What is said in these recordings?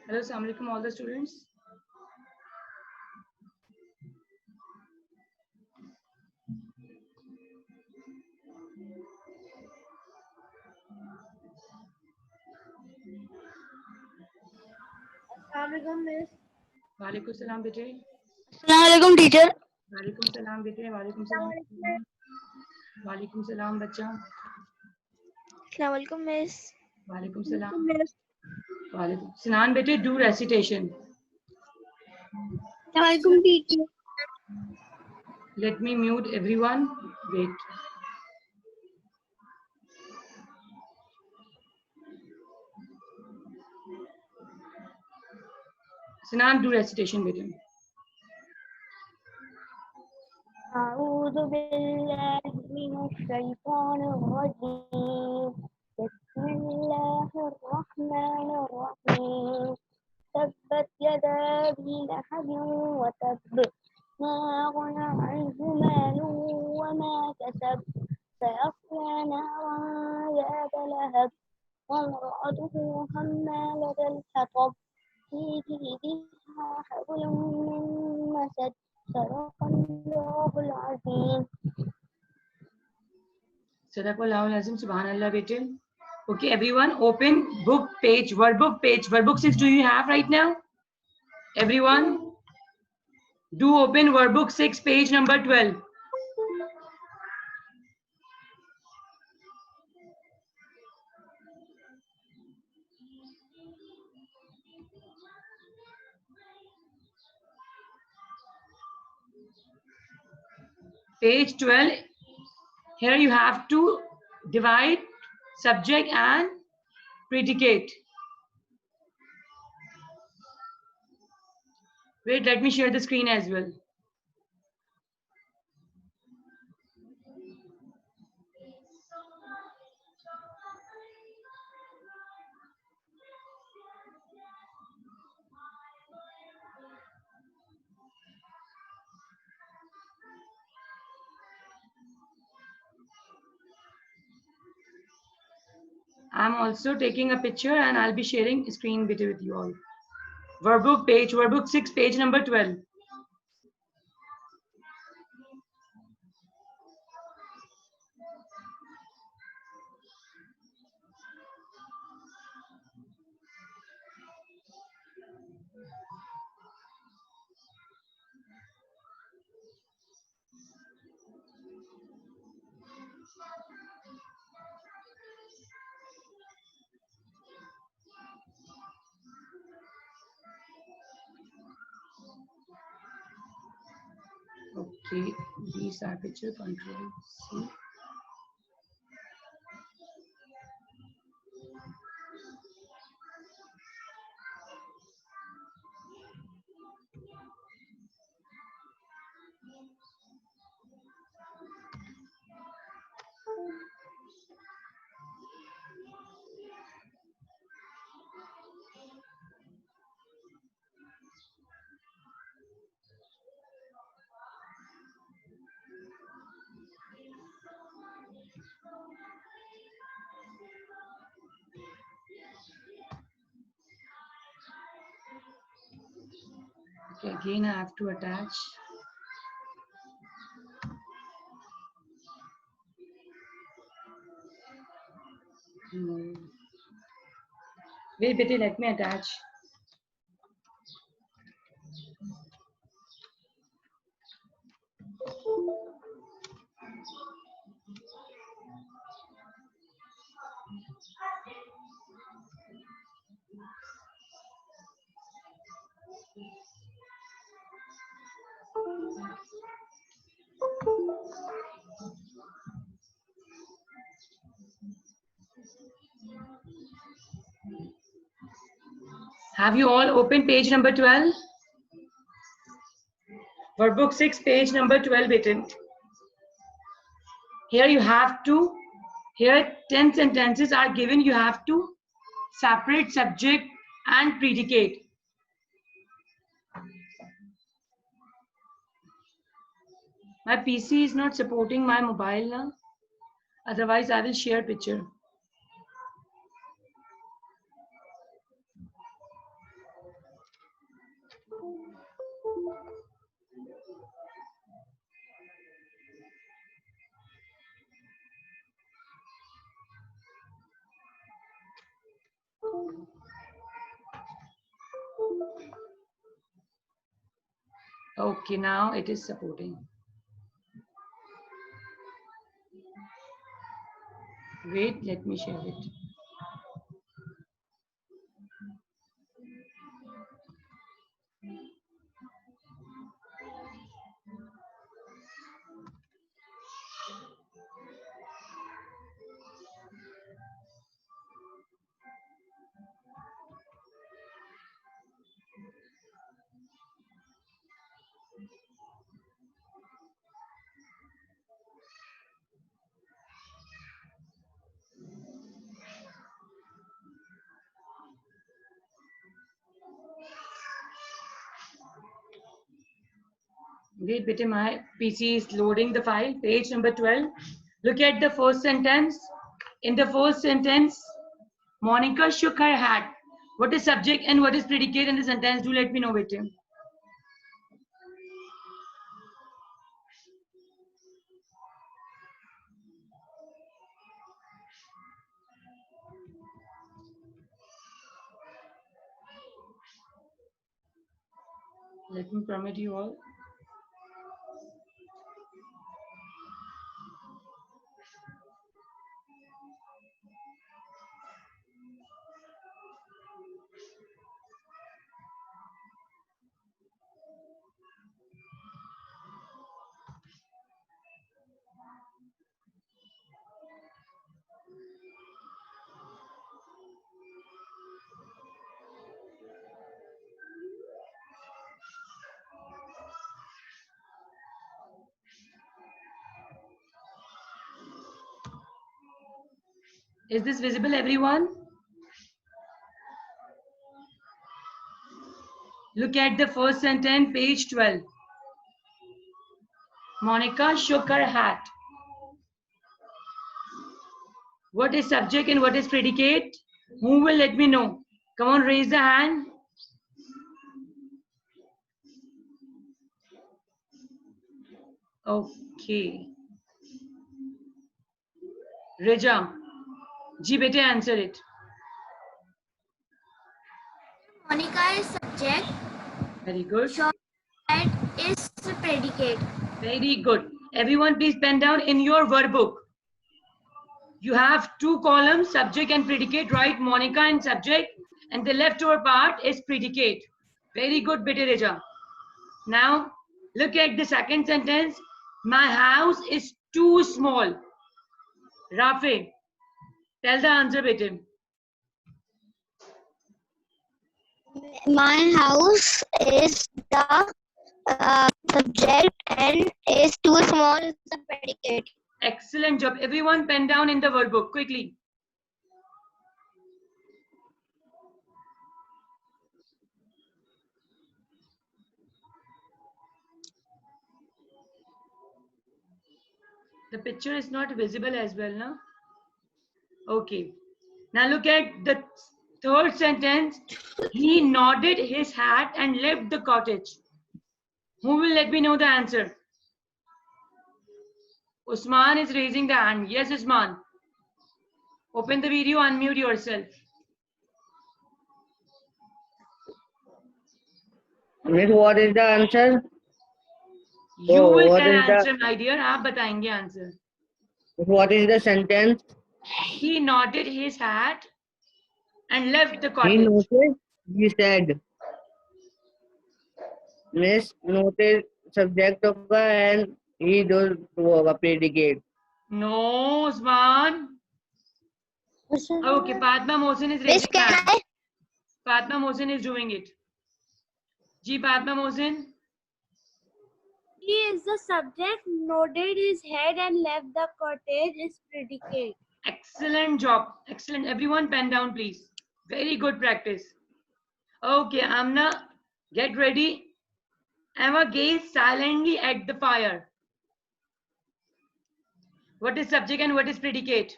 Hello, assalamu alaikum all the students. Assalamualaikum miss. वालेकुम सलाम बेटे. Assalamualaikum teacher. वालेकुम सलाम बेटे. वालेकुम सलाम. वालेकुम सलाम बच्चा. Assalamualaikum miss. वालेकुम सलाम. वालेकुम. सिनान बेटे, do recitation. Assalamualaikum teacher. Let me mute everyone. Wait. Sinan, do recitation बेटे. أعوذ بالله من الشيطان الرجيم. بسم الله الرحمن الرحيم. تبت يدا أبي لهب وتب ما أغنى عنه ماله وما كسب سيصلى نارا ذات لهب وامرأته حمالة الحطب في جيدها حبل من مسد صدق الله العظيم. Sadaqallahul Azim. Subhanallah बेटे. Okay, everyone, open book page, workbook page. Workbook 6 do you have right now? Everyone, do open workbook 6, page number 12. Page 12. Here you have to divide subject and predicate. Wait, let me share the screen as well. I'm also taking a picture and I'll be sharing screen with you all. Workbook page, workbook 6, page number 12. Okay, these are picture control C. Okay, again I have to attach. Wait, Betty, let me attach. Have you all opened page number 12? Workbook 6, page number 12, Betty. Here you have to, here 10 sentences are given. You have to separate subject and predicate. My PC is not supporting my mobile now. Otherwise, I will share picture. Okay, now it is supporting. Wait, let me share it. Wait, beta, my PC is loading the file. Page number 12. Look at the first sentence. In the first sentence, Monica shook her hat. What is subject and what is predicate in the sentence? Do let me know, beta. Let me permit you all. Is this visible, everyone? Look at the first sentence, page 12. Monica shook her hat. What is subject and what is predicate? Who will let me know? Come on, raise the hand. Okay. Reja. Ji bete, answer it. Monica is subject. Very good. Shook hat is predicate. Very good. Everyone please pen down in your workbook. You have two columns, subject and predicate, right? Monica and subject. And the leftover part is predicate. Very good, bete Reja. Now, look at the second sentence. My house is too small. Rafe, tell the answer, bete. My house is the subject and is too small is the predicate. Excellent job. Everyone pen down in the workbook quickly. The picture is not visible as well, no? Okay. Now look at the third sentence. He nodded his hat and left the cottage. Who will let me know the answer? Usman is raising the hand. Yes, Usman. Open the video, unmute yourself. Miss, what is the answer? You Oh, will what tell is the answer, my dear. आप बताएंगे answer. what is the sentence? He nodded his hat and left the He cottage. noted. He said. Miss, noted subject होगा and he does होगा predicate. No, Usman. Okay, Padma Mohsin is Miss, raising can hand. I? Padma Mohsin is doing it. Ji, Padma Mohsin. He is the subject, nodded his head and left the cottage is predicate. Excellent job. Excellent. Everyone pen down, please. Very good practice. Okay, Amna, get ready. Emma gazed silently at the fire. What is subject and what is predicate?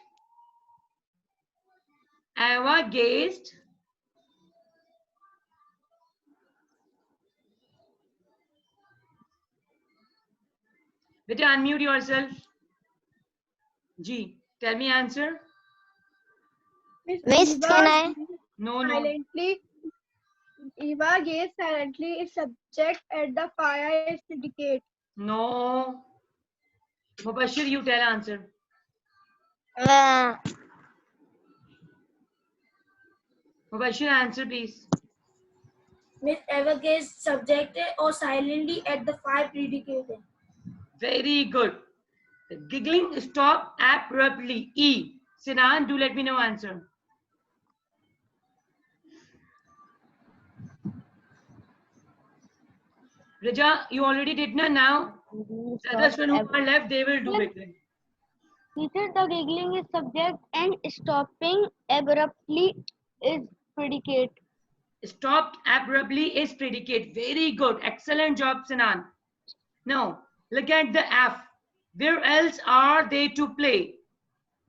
Emma gazed. Beta, unmute yourself. G, tell me answer. Miss, can I? No, no. Silently, Eva gazed silently. Its subject at the fire is predicate. No. Mubashir, you tell answer. Mubashir, answer please. Miss Eva gazed subject or silently at the fire predicated. Very good. The giggling stopped abruptly. E. Sinan, do let me know answer. Raja, you already did now. The others who are left, they will do it. Teacher, the giggling is subject and stopping abruptly is predicate. Stopped abruptly is predicate. Very good. Excellent job, Sinan. Now, look at the F. Where else are they to play?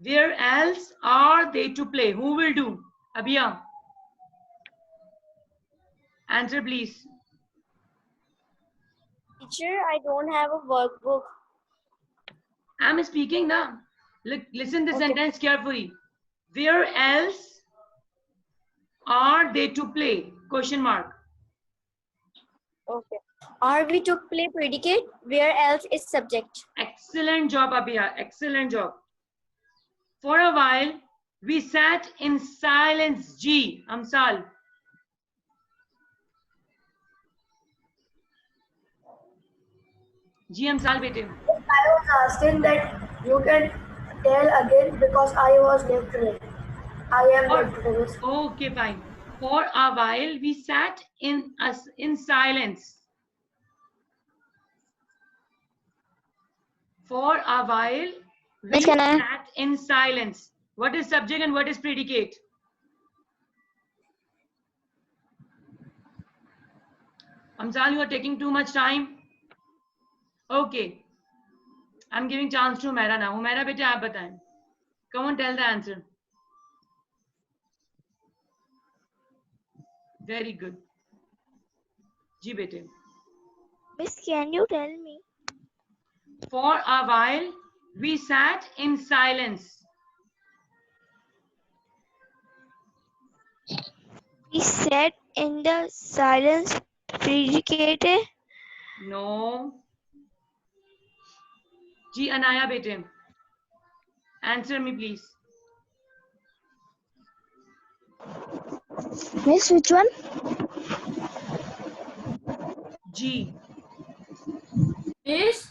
Where else are they to play? Who will do? Abhiya. Answer, please. Teacher, I don't have a workbook. I'm speaking now. Look, listen the Okay. sentence carefully. Where else are they to play? Question mark. Okay. Are we to play predicate? Where else is subject? Excellent job, Abhiya. Excellent job. For a while, we sat in silence. G. Amsal. G. Amsal, bete. I was asking that you can tell again because I was literate. I am literate. Okay, fine. For a while, we sat in silence. For a while, we Miss, can I? sat in silence. What is subject and what is predicate? Amsal, you are taking too much time. Okay. I'm giving chance to Humaira now. Humaira, beta, aap bataएं. Come on, tell the answer. Very good. Ji, bete. Miss, can you tell me? For a while, we sat in silence. We sat in the silence predicated. No. Ji, Anaya, bete. Answer me, please. Miss, which one? G. Miss,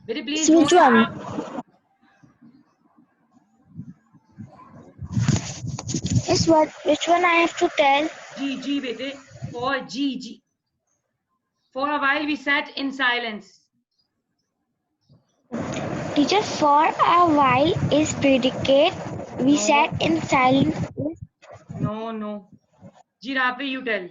Bete, please. which don't one? laugh. Miss, what? Which one I have to tell? G, bete. For G. For a while, we sat in silence. Teacher, for a while is predicate. We No. sat in silence. No. Ji, Rafi, you tell.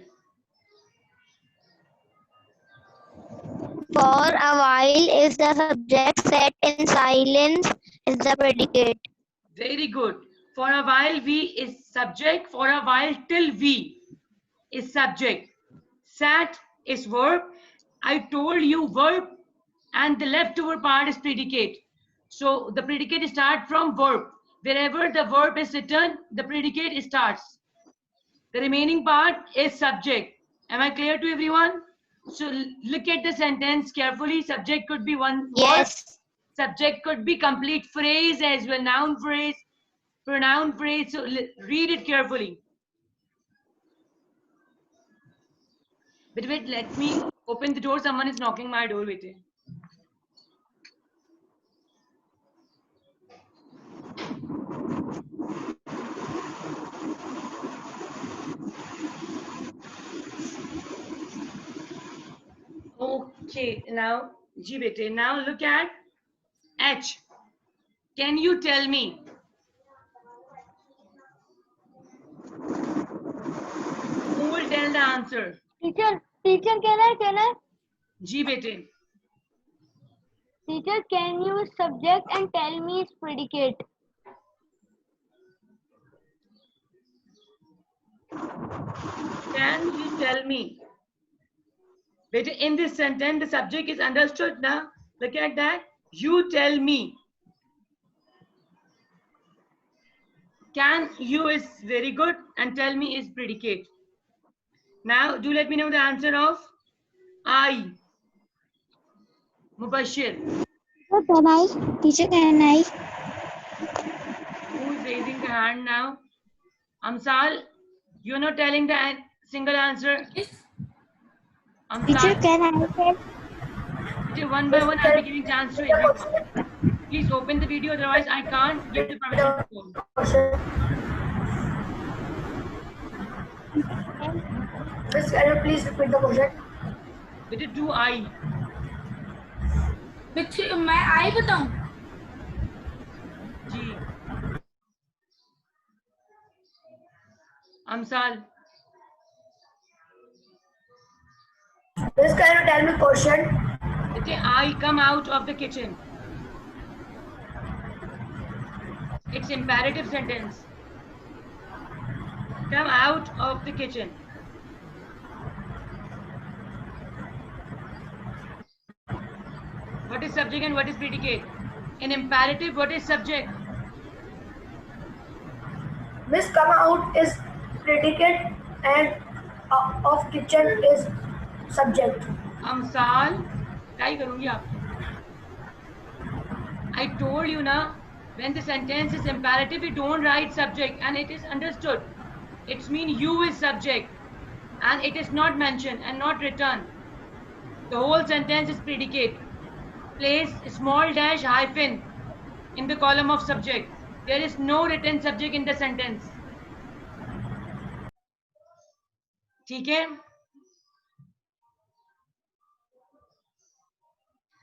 For a while is the subject, set in silence is the predicate. Very good. For a while, we is subject. For a while, till we is subject. Sat is verb. I told you verb and the leftover part is predicate. So the predicate starts from verb. Wherever the verb is written, the predicate starts. The remaining part is subject. Am I clear to everyone? So look at the sentence carefully. Subject could be one word. Yes. Subject could be complete phrase as well, noun phrase, pronoun phrase. So read it carefully. But wait, let me open the door. Someone is knocking my door. Wait. Okay, now, ji bete, now look at H. Can you tell me? Who will tell the answer? Teacher, can I? Ji bete. Teacher, can you subject and tell me its predicate? Can you tell me? Bete, in this sentence, the subject is understood now. Look at that. You tell me. Can you is very good and tell me is predicate. Now, do let me know the answer of I. Mubashir. Can I? Teacher, can I? Who is raising the hand now? Amsal, you're not telling the single answer. Teacher, Amsal, can I tell? one by one, I'll be giving chance to everyone. Please open the video, otherwise I can't give the permission to phone. Miss, can you please repeat the question? बेटे do I. मैं आई बताऊं? जी. Amsal. Miss, can you tell me question? बेटे I come out of the kitchen. It's imperative sentence. Come out of the kitchen. What is subject and what is predicate? In imperative, what is subject? Miss, come out is predicate and of kitchen is subject. Amsal, क्या करूँगी आपकी? I told you ना, when the sentence is imperative, we don't write subject and it is understood. It means you is subject and it is not mentioned and not written. The whole sentence is predicate. Place small dash hyphen in the column of subject. There is no written subject in the sentence. ठीक है?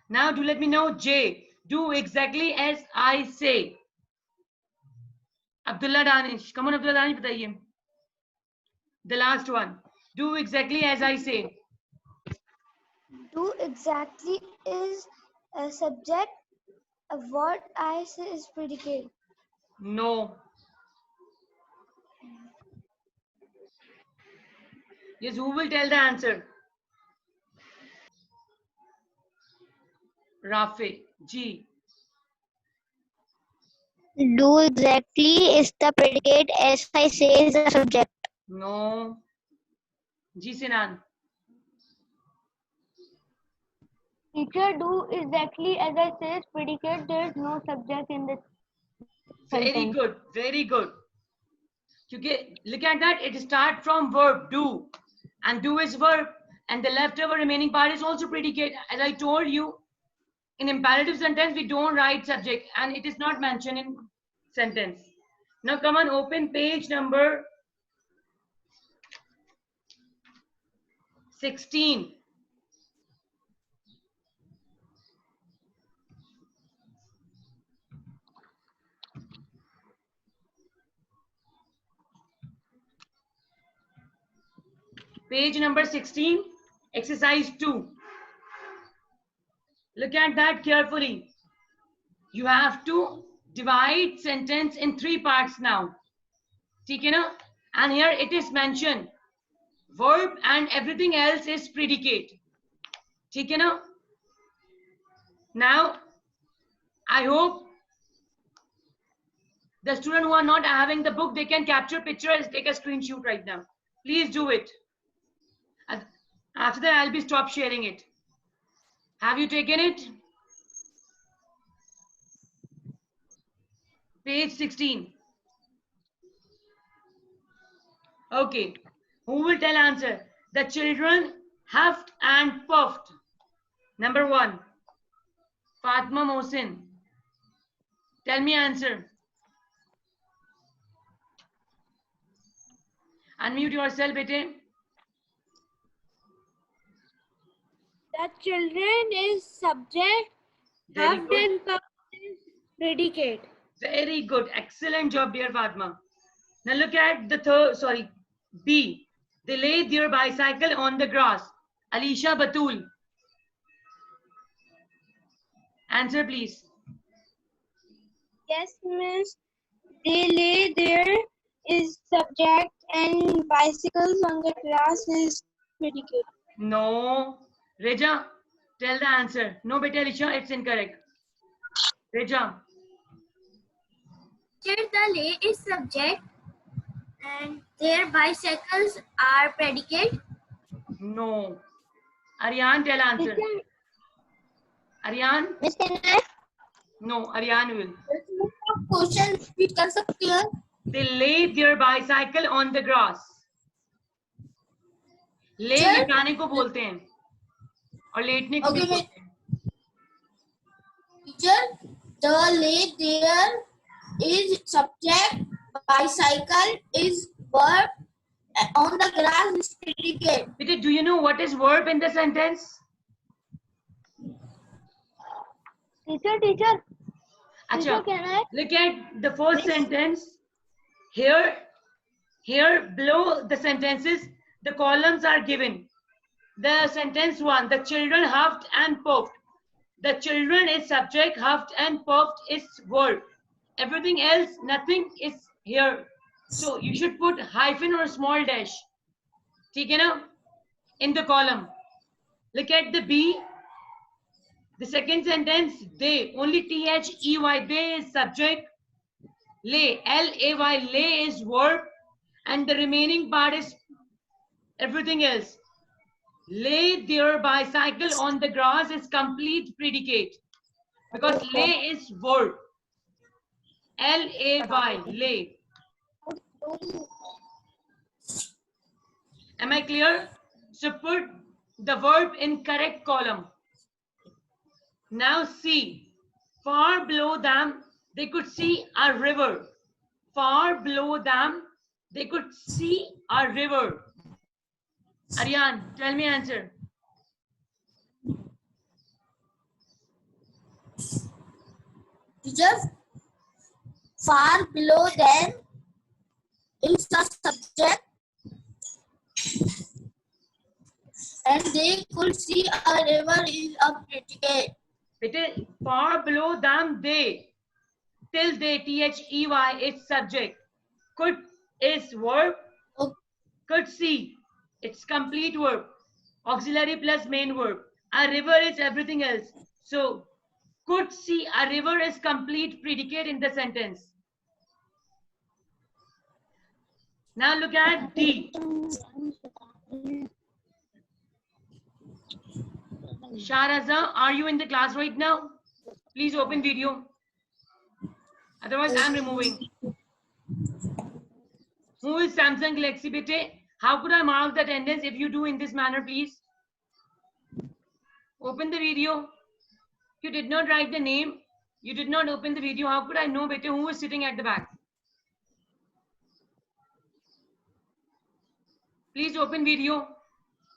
Now do let me know J. Do exactly as I say. Abdullah Danish. Come on, Abdullah Danish, बताइए. The last one. Do exactly as I say. Do exactly is a subject. What I say is predicate. No. Yes, who will tell the answer? Rafi. G. Do exactly is the predicate, as I say is the subject. No. G. Sinan. Teacher, do exactly as I say is predicate. There is no subject in this Very sentence. good. Very good. Okay, look at that. It starts from verb do. And do is verb. And the leftover remaining part is also predicate. As I told you, in imperative sentence, we don't write subject. And it is not mentioned in sentence. Now come on, open page number 16. Page number 16, exercise 2. Look at that carefully. You have to divide sentence in 3 parts now. ठीक है ना? And here it is mentioned. Verb and everything else is predicate. ठीक है ना? Now, I hope the students who are not having the book, they can capture picture and take a screenshot right now. Please do it. After that, I'll be stop sharing it. Have you taken it? Page 16. Okay. Who will tell answer? The children huffed and puffed. Number 1. Fatma Mohsin. Tell me answer. Unmute yourself, bete. The children is subject, Very huffed good. and puffed is predicate. Very good. Excellent job, dear Fatma. Now look at the third, B. They laid their bicycle on the grass. Alisha Batul. Answer, please. Yes, miss. They lay there is subject and bicycles on the grass is predicate. No. Reja, tell the answer. No, beta Alisha, it's incorrect. Reja. Here the lay is subject and their bicycles are predicate. No. Aryan, tell answer. Aryan? Miss, can I? No, Aryan will. Question repeat कर सकती हैं? They laid their bicycle on the grass. ले लिटाने को बोलते हैं और लेटने को भी बोलते हैं. Teacher, the lay there is subject, bicycle is verb, on the grass is predicate. Beta, do you know what is verb in the sentence? Teacher, Acha, can I? look at the first sentence. Here below the sentences, the columns are given. The sentence 1, the children huffed and puffed. The children is subject, huffed and puffed is verb. Everything else, nothing is here. So you should put hyphen or small dash. ठीक है ना? In the column. Look at the B. The second sentence, they, only THEY, they is subject. Lay, L-A-Y, lay is verb. And the remaining part is everything else. Lay their bicycle on the grass is complete predicate. Because lay is verb. L-A-Y, lay. Am I clear? So put the verb in correct column. Now see, far below them, they could see a river. Far below them, they could see a river. Aryan, tell me answer. Teacher, far below them is the subject and they could see a river is a predicate. It is far below them, they. Till they, THEY, it's subject. Could is verb. Okay. Could see, it's complete verb. Auxiliary plus main verb. A river is everything else. So, could see a river is complete predicate in the sentence. Now look at D. Shahraza, are you in the class right now? Please open video. Otherwise, I'm removing. Who is Samsung Galaxy Bete? How could I mark the attendance if you do in this manner, please? Open the video. You did not write the name. You did not open the video. How could I know, Bete, who is sitting at the back? Please open video.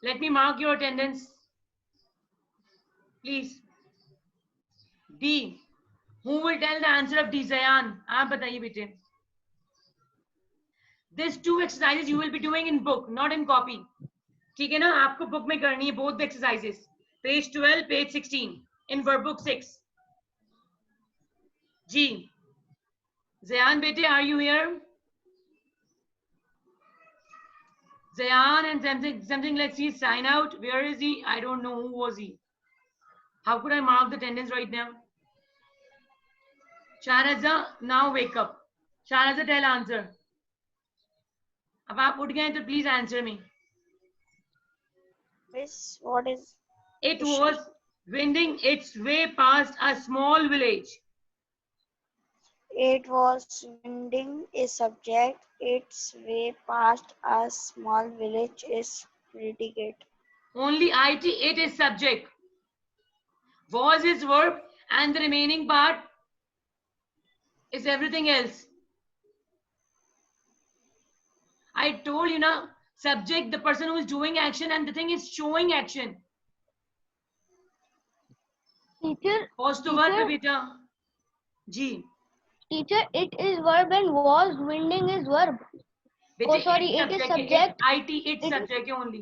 Let me mark your attendance. Please. D. Who will tell the answer of D? Zayan. आप बताइए बेटे. These two exercises you will be doing in book, not in copy. ठीक है ना? आपको book में करनी है both the exercises. Page 12, page 16 in workbook 6. G. Zayan bete, are you here? Zayan and something like he sign out. Where is he? I don't know. Who was he? How could I mark the attendance right now? Shahraza, now wake up. Shahraza, tell answer. अब आप उठ गए तो please answer me. Miss, what is It was winding its way past a small village. it was winding a subject its way past a small village is predicate. Only it is subject. Was is verb, and the remaining part is everything else. I told you now, subject, the person who is doing action, and the thing is showing action. Teacher, Pause to verb पे बेटा. जी. teacher, it is verb and was winding is verb. बेटे, sorry, it it is subject. subject. It's subject only.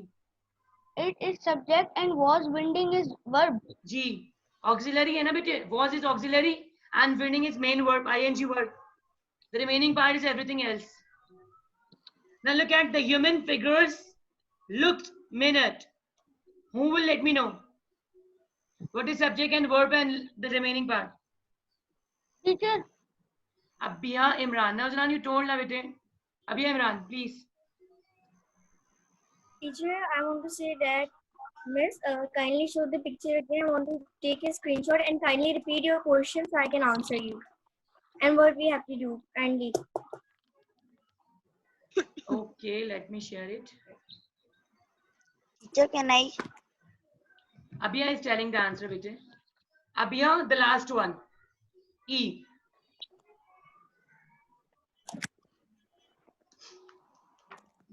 It is subject and was winding is verb. Ji. Auxiliary है ना बेटे. Was is auxiliary and winding is main verb, ing verb. The remaining part is everything else. Now look at the human figures. Looked minute. Who will let me know? What is subject and verb and the remaining part? Teacher, Abhiya Imran. Now, Zanan, you told na bete. Abhiya Imran, please. Teacher, I want to say that, Miss, kindly show the picture again. I want to take a screenshot and kindly repeat your question so I can answer you. And what we have to do, kindly. Okay, let me share it. teacher, can I? Abhiya is telling the answer, bete. Abhiya, the last one. E.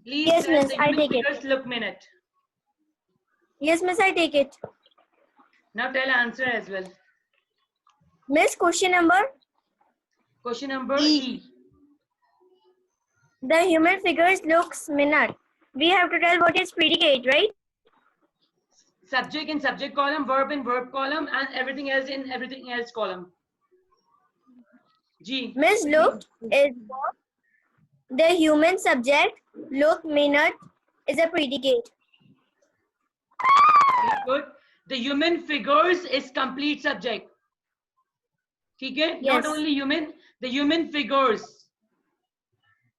Please Yes, tell miss, the I human take it. figures look minute. Yes, Miss, I take it. Now tell answer as well. Miss, question number. Question number E. The human figures looks minute. We have to tell what is predicate, right? Subject in subject column, verb in verb column, and everything else in everything else column. G. Miss, looked is verb. The human subject, look minute, is a predicate. Very good. The human figures is complete subject. ठीक है? Not Yes. only human, the human figures.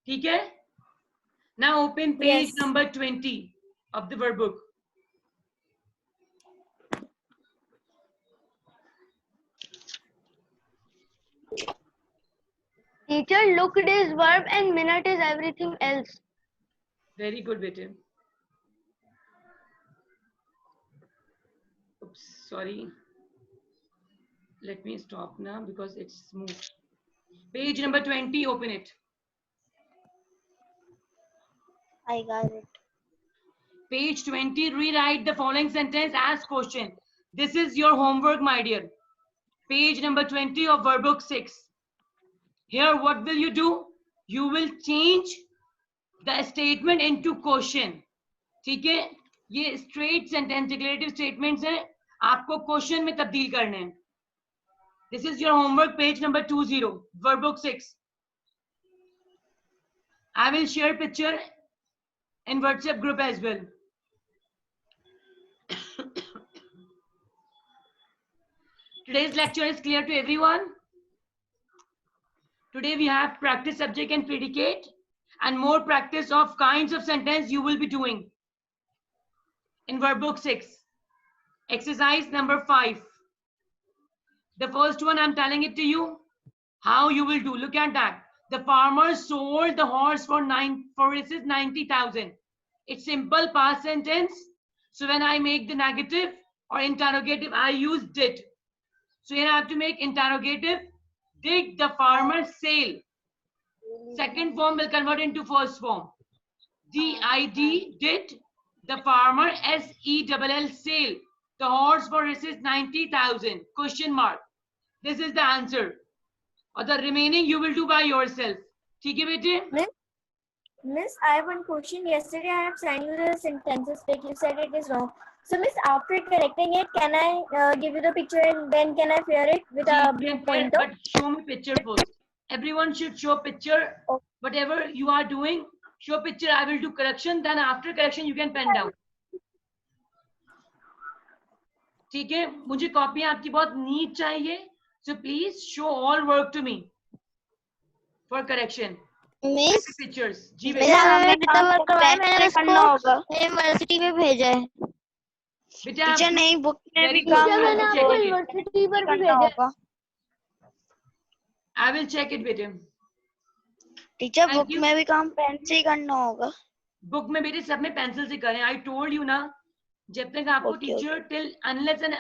ठीक है? Now open page Yes. number 20 of the verb book. Teacher, looked is verb and minute is everything else. Very good, bete. Oops, sorry. Let me stop now because it's moved. Page number 20, open it. I got it. Page 20, rewrite the following sentence as question. This is your homework, my dear. Page number 20 of verb book 6. Here, what will you do? You will change the statement into question. ठीक है? ये straight sentence declarative statements हैं. आपको question में तब्दील करने हैं. This is your homework, page number 20, verb book 6. I will share picture in WhatsApp group as well. Today's lecture is clear to everyone. Today we have practice subject and predicate and more practice of kinds of sentence you will be doing in verb book 6. Exercise number 5. The first one, I'm telling it to you how you will do. Look at that. The farmer sold the horse for 90,000. It's simple past sentence. So when I make the negative or interrogative, I use did. So here I have to make interrogative. Did the farmer sell? Second form will convert into first form. D-I-D, did the farmer, S-E-L-L, sale the horse for rupees 90,000? Question mark. This is the answer. Or the remaining you will do by yourself. ठीक है बेटे? Miss, I have one question. Yesterday I have sent you the sentences pic. You said it is wrong. So, Miss, after correcting it, can I give you the picture and then can I pair it with a blue pointer? But show me picture first. Everyone should show picture. Whatever you are doing, show picture. I will do correction. Then after correction, you can pen down. ठीक है? मुझे copy आपकी बहुत NEET चाहिए. So please show all work to me for correction. Miss, Pictures. जी मेरा बेटा. हमने तो वर्क करवाया, मैंने उसको यूनिवर्सिटी में भेजा है. बेटा टीचर नहीं बुक में Very भी good. काम I will करना check it. यूनिवर्सिटी पर भी करना भेजा होगा। I will check it बेटे. Teacher Thank book you. में भी काम पेन से ही करना होगा। बुक में बेटे सब में पेंसिल से करें. I told you ना, जब तक आपको Okay, teacher till unless and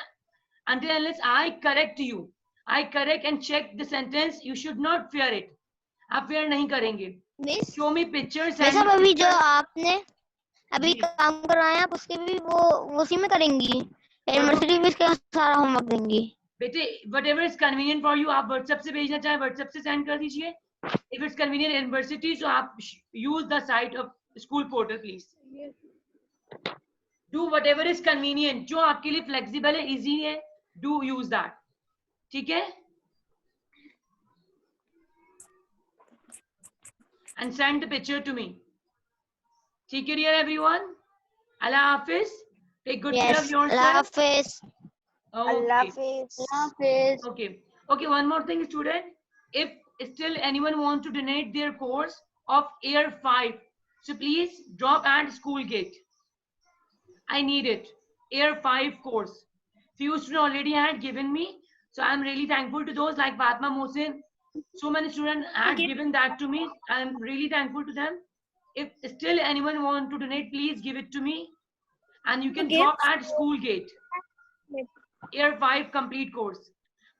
until unless I correct you, I correct and check the sentence, you should not fear it. आप fear नहीं करेंगे. Miss Show me pictures miss and अब अभी जो आपने अभी जी. काम करवाया आप उसके भी वो उसी में करेंगी यूनिवर्सिटी में इसका सारा होमवर्क देंगी। बेटे whatever is convenient for you, आप WhatsApp से भेजना चाहे WhatsApp से send कर दीजिए. If it's convenient university, so आप use the site of school portal please. Do whatever is convenient. जो आपके लिए flexible है, easy है, do use that. ठीक है? And send the picture to me. ठीक है dear everyone? Allah Hafiz. Take good care of yes yourself. Allah Hafiz. Allah Okay. Hafiz. Okay. Okay. One more thing, student. If still anyone wants to donate their course of Year 5, so please drop at school gate. I need it. Year 5 course. Few students already had given me, so I'm really thankful to those like Fatma Mohsin. So many students had given that to me. I'm really thankful to them. If still anyone want to donate, please give it to me, and you can Okay. drop at school gate. Year 5 complete course.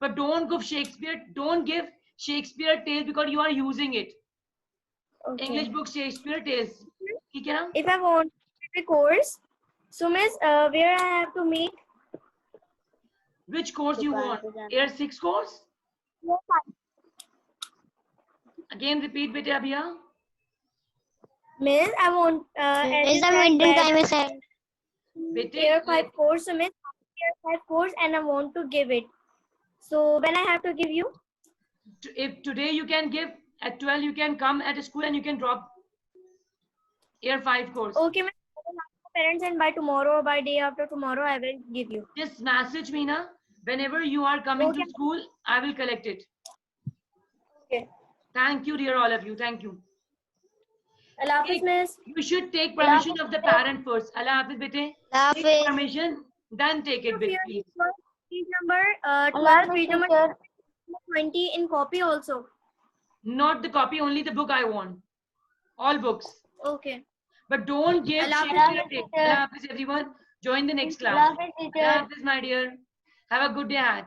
But don't give Shakespeare. Don't give Shakespeare tales because you are using it. Okay. English book Shakespeare tales. ठीक है ना? If I want a course, so miss, where I have to meet? Which course you want? Year 6 course? Again repeat बेटे अभिया. Miss, I want as is you the said meeting that time is set. बेटे Year 5 course, so miss, Year 5 course and I want to give it. So when I have to give you? if today you can give at 12, you can come at school and you can drop Year 5 course. Okay, miss, I will ask my parents and by tomorrow or by day after tomorrow I will give you. Just message me na. Whenever you are coming to Okay. school, I will collect it. Okay. Thank you dear all of you. Thank you. Allah Hafiz, miss. You should take permission of the parent first. Allah Hafiz bete. Allah Take Hafiz. permission, then take it with Here please. is page number Allah 12, page number Hafiz. 20 in copy also. Not the copy, only the book I want. All books. Okay. But don't give Allah Shakespeare Hafiz, tales. teacher. Allah Hafiz everyone. Join the next class. Allah Hafiz Allah teacher. Hafiz my dear. Have a good day ahead.